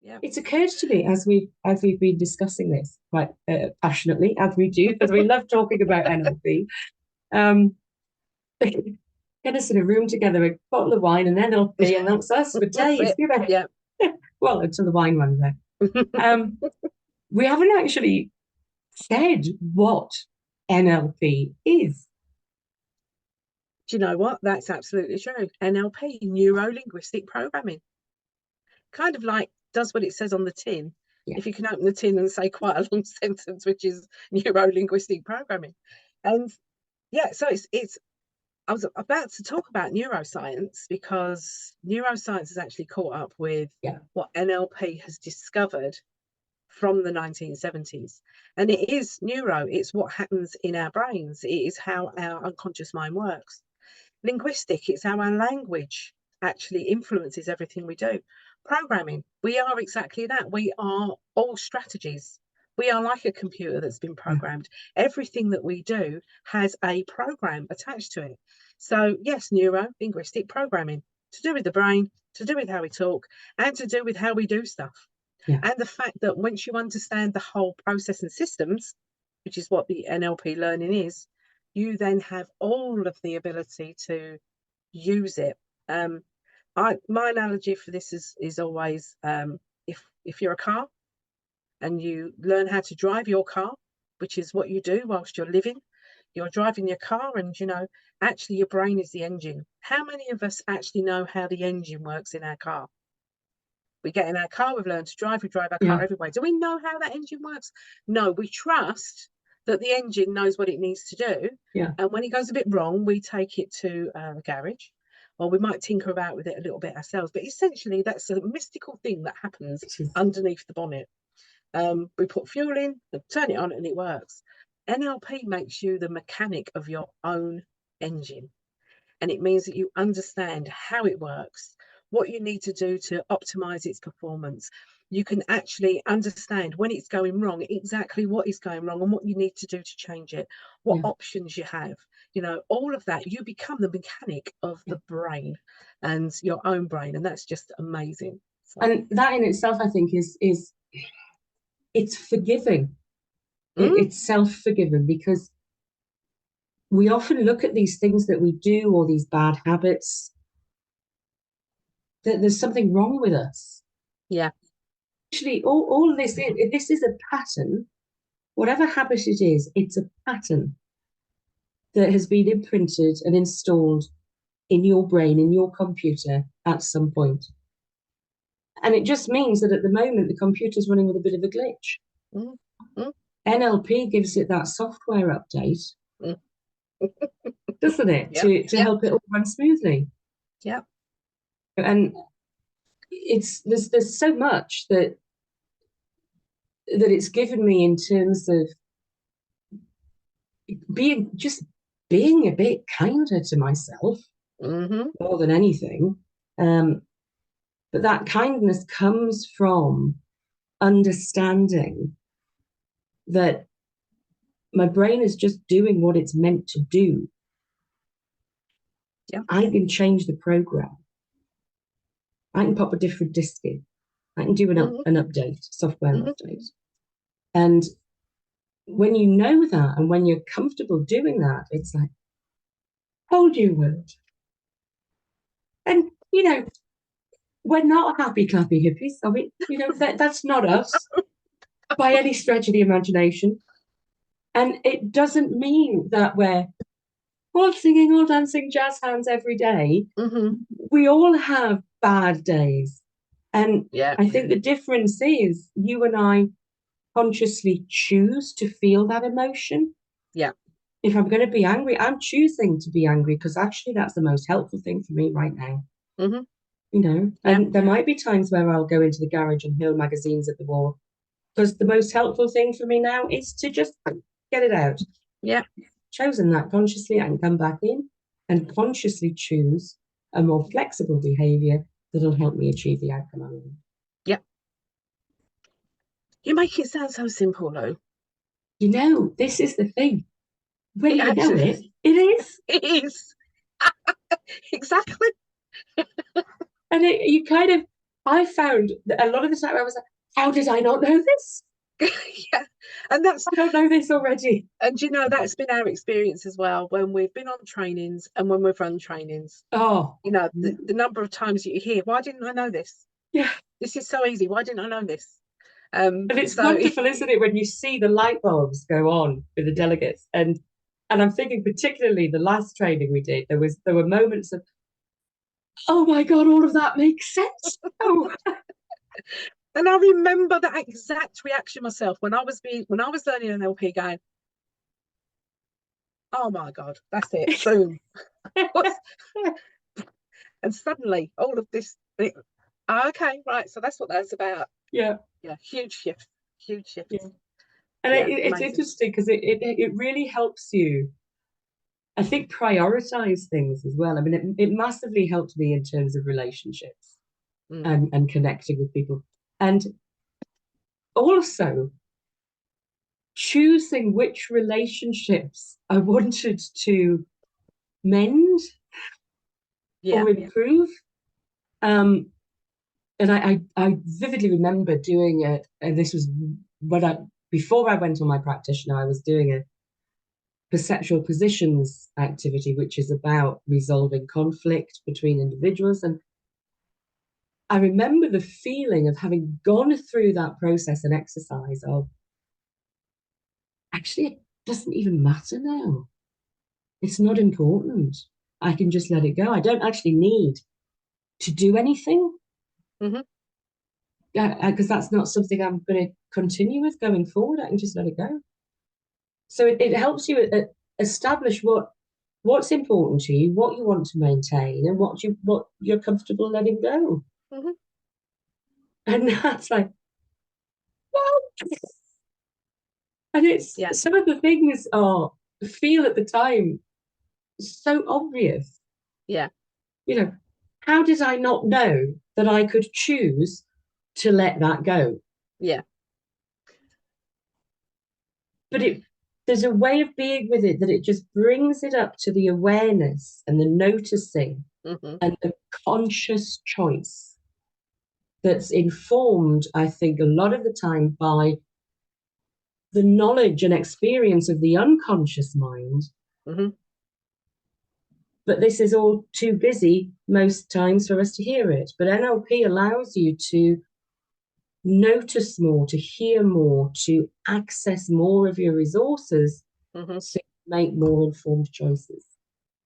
Yeah. It's occurred to me as we've been discussing this quite passionately, as we do, because we love talking about NLP. Get us in a room together, a bottle of wine and NLP, and that's us for That's days. it. Yeah. Well, until the wine runs out. We haven't actually said what NLP is. Do you know what? That's absolutely true. NLP, neuro-linguistic programming. Kind of like does what it says on the tin. Yeah. If you can open the tin and say quite a long sentence, which is neuro-linguistic programming. And yeah, so it's I was about to talk about neuroscience because neuroscience has actually caught up with what NLP has discovered from the 1970s. And it is neuro, it's what happens in our brains, it is how our unconscious mind works. Linguistic, it's how our language actually influences everything we do. Programming, we are exactly that. We are all strategies. We are like a computer that's been programmed. Everything that we do has a program attached to it. So yes, neuro linguistic programming, to do with the brain, to do with how we talk, and to do with how we do stuff. Yeah. And the fact that once you understand the whole process and systems, which is what the NLP learning is, you then have all of the ability to use it. My analogy for this is always if you're a car and you learn how to drive your car, which is what you do whilst you're living, you're driving your car, and actually your brain is the engine. How many of us actually know how the engine works in our car? We get in our car, we've learned to drive, we drive our car everywhere. Do we know how that engine works? No, we trust that the engine knows what it needs to do. Yeah. And when it goes a bit wrong, we take it to the garage, or we might tinker about with it a little bit ourselves. But essentially, that's a mystical thing that happens underneath the bonnet. We put fuel in, turn it on, and it works. NLP makes you the mechanic of your own engine. And it means that you understand how it works, what you need to do to optimize its performance. You can actually understand when it's going wrong, exactly what is going wrong and what you need to do to change it, what options you have. All of that, you become the mechanic of the brain and your own brain. And that's just amazing. So. And that in itself, I think, is it's forgiving. It's self-forgiving, because we often look at these things that we do, or these bad habits, that there's something wrong with us. Yeah. Actually, all of this is a pattern. Whatever habit it is, it's a pattern that has been imprinted and installed in your brain, in your computer at some point. And it just means that at the moment, the computer's running with a bit of a glitch. NLP gives it that software update, doesn't it, to help it all run smoothly. Yeah. And there's so much that it's given me in terms of being a bit kinder to myself, more than anything. But that kindness comes from understanding that my brain is just doing what it's meant to do. Yeah. I can change the program. I can pop a different disk in. I can do an update, software update. And when you know that, and when you're comfortable doing that, it's like, hold your word. And, we're not happy, clappy hippies. I mean, that's not us by any stretch of the imagination. And it doesn't mean that we're all singing, all dancing jazz hands every day. We all have bad days. And I think the difference is you and I consciously choose to feel that emotion. Yeah. If I'm going to be angry, I'm choosing to be angry, because actually that's the most helpful thing for me right now. And there might be times where I'll go into the garage and hurl magazines at the wall, because the most helpful thing for me now is to just get it out. Yeah. Chosen that consciously, I can come back in and consciously choose a more flexible behavior that'll help me achieve the outcome I want. Yeah. You make it sound so simple, though. This is the thing. When you know it, it is. It is. Exactly. And you kind of, I found that a lot of the time I was like, how did I not know this? Yeah, and that's, I don't know this already. and you know, that's been our experience as well when we've been on trainings and when we've run trainings. Oh, You know, the number of times that you hear, why didn't I know this? yeah. This is so easy. Why didn't I know this? And it's So wonderful, isn't it, when you see the light bulbs go on with the delegates. And I'm thinking particularly the last training we did, there were moments of, oh my God, all of that makes sense. Oh, and I remember that exact reaction myself when I was learning NLP, going, oh my God, that's it. Boom. And suddenly all of this, okay, right. So that's what that's about. yeah. Yeah, huge shift. Huge shift. Yeah. And Yeah, it's amazing. interesting because it really helps you, I think, prioritize things as well. I mean, it massively helped me in terms of relationships and connecting with people. And also choosing which relationships I wanted to mend Yeah. or improve. And I vividly remember doing it, and this was before I went on my practitioner, I was doing a perceptual positions activity, which is about resolving conflict between individuals. And I remember the feeling of having gone through that process and exercise of, actually, it doesn't even matter now. It's not important. I can just let it go. I don't actually need to do anything because that's not something I'm going to continue with going forward. I can just let it go. So it helps you establish what's important to you, what you want to maintain, and what you're comfortable letting go. And that's like, well, and it's some of the things feel at the time so obvious. Yeah. You know, how did I not know that I could choose to let that go? Yeah. But there's a way of being with it that it just brings it up to the awareness and the noticing and the conscious choice that's informed, I think, a lot of the time by the knowledge and experience of the unconscious mind. But this is all too busy most times for us to hear it. But NLP allows you to notice more, to hear more, to access more of your resources to make more informed choices.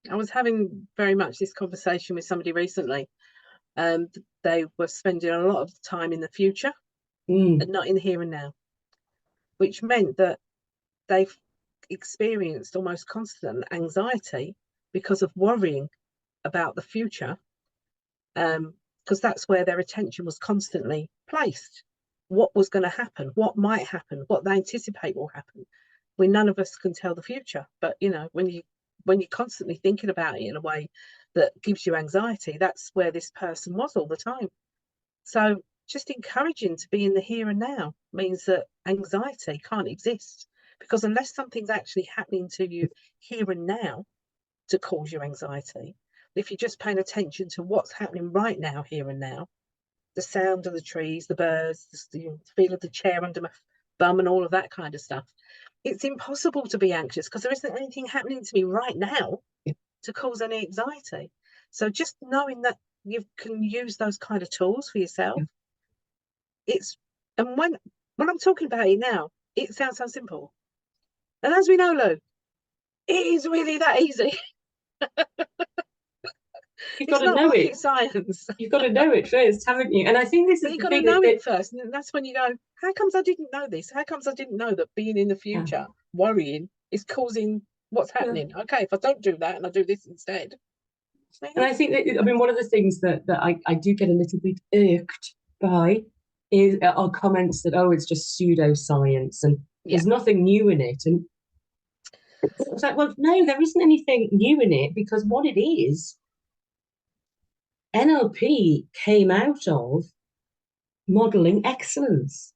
I was having very much this conversation with somebody recently. They were spending a lot of time in the future and not in the here and now, which meant that they've experienced almost constant anxiety because of worrying about the future, because that's where their attention was constantly placed. What was going to happen, what might happen, what they anticipate will happen. None of us can tell the future, but you know, when you're constantly thinking about it in a way that gives you anxiety, that's where this person was all the time. So just encouraging to be in the here and now means that anxiety can't exist, because unless something's actually happening to you here and now to cause you anxiety, if you're just paying attention to what's happening right now, here and now, the sound of the trees, the birds, the feel of the chair under my bum and all of that kind of stuff, it's impossible to be anxious because there isn't anything happening to me right now to cause any anxiety. So just knowing that you can use those kind of tools for yourself, and when I'm talking about it now, it sounds so simple. And as we know, Lou, it is really that easy. You've It's got to not know rocket it. science. You've got to know it first, haven't you? And I think this But is you've the got to thing know it first. And that's when you go, how comes I didn't know this? How comes I didn't know that being in the future, worrying, is causing what's happening? Okay, if I don't do that and I do this instead. And I think that, I mean, one of the things that I do get a little bit irked by are comments that, oh, it's just pseudoscience and there's nothing new in it. And it's like, well, no, there isn't anything new in it, because what it is, NLP came out of modeling excellence.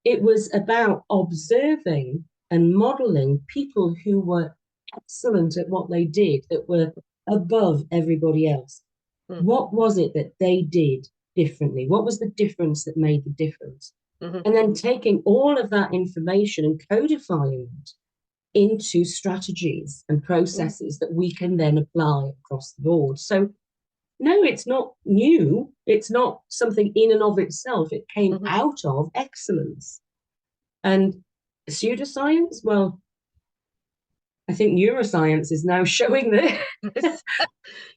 It was about observing and modeling people who were excellent at what they did, that were above everybody else. What was it that they did differently? What was the difference that made the difference? Mm-hmm. And then taking all of that information and codifying it into strategies and processes that we can then apply across the board. So no, it's not new. It's not something in and of itself. It came Mm-hmm. out of excellence. And pseudoscience, well, I think neuroscience is now showing this.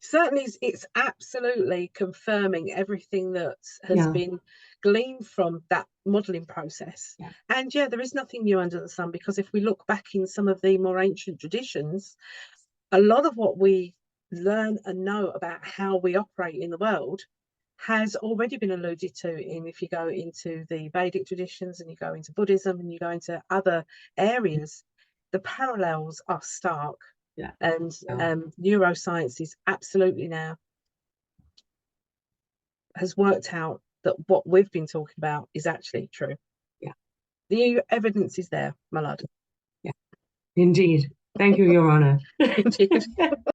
Certainly, it's absolutely confirming everything that has Yeah. been gleaned from that modelling process. Yeah. And yeah, there is nothing new under the sun, because if we look back in some of the more ancient traditions, a lot of what we learn and know about how we operate in the world has already been alluded to in, if you go into the Vedic traditions and you go into Buddhism and you go into other areas, the parallels are stark. Yeah. And neuroscience is absolutely now has worked out that what we've been talking about is actually true. Yeah. The evidence is there, my lad. Yeah. Indeed. Thank you, Your Honour. Indeed.